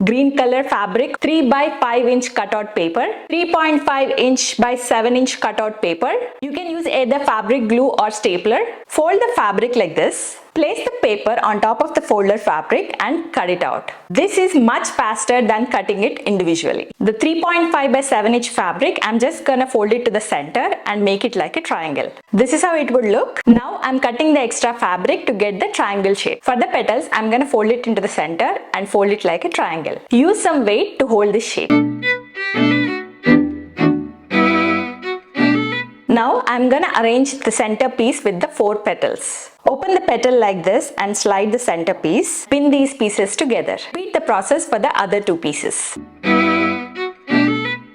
green color fabric, 3 by 5 inch cutout paper, 3.5 inch by 7 inch cutout paper. You can use either fabric glue or stapler. Fold the fabric like this. Place the paper on top of the folder fabric and cut it out. This is much faster than cutting it individually. The 3.5 by 7 inch fabric, I'm just gonna fold it to the center and make it like a triangle. This is how it would look. Now I'm cutting the extra fabric to get the triangle shape. For the petals, I'm gonna fold it into the center and fold it like a triangle. Use some weight to hold this shape. Now I'm gonna arrange the center piece with the 4 petals. Open the petal like this and slide the center piece. Pin these pieces together. Repeat the process for the other 2 pieces.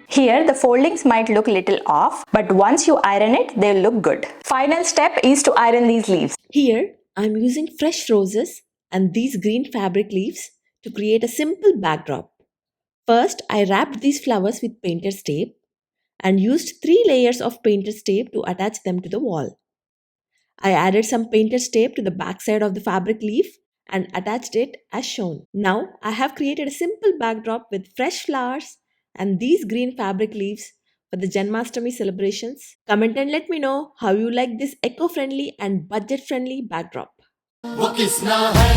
Here the foldings might look little off, but once you iron it, they'll look good. Final step is to iron these leaves. Here I'm using fresh roses and these green fabric leaves to create a simple backdrop. First, I wrapped these flowers with painter's tape and used 3 layers of painter's tape to attach them to the wall. I added some painter's tape to the backside of the fabric leaf and attached it as shown. Now I have created a simple backdrop with fresh flowers and these green fabric leaves for the Janmastami celebrations. Comment and let me know how you like this eco-friendly and budget-friendly backdrop. वो किसना है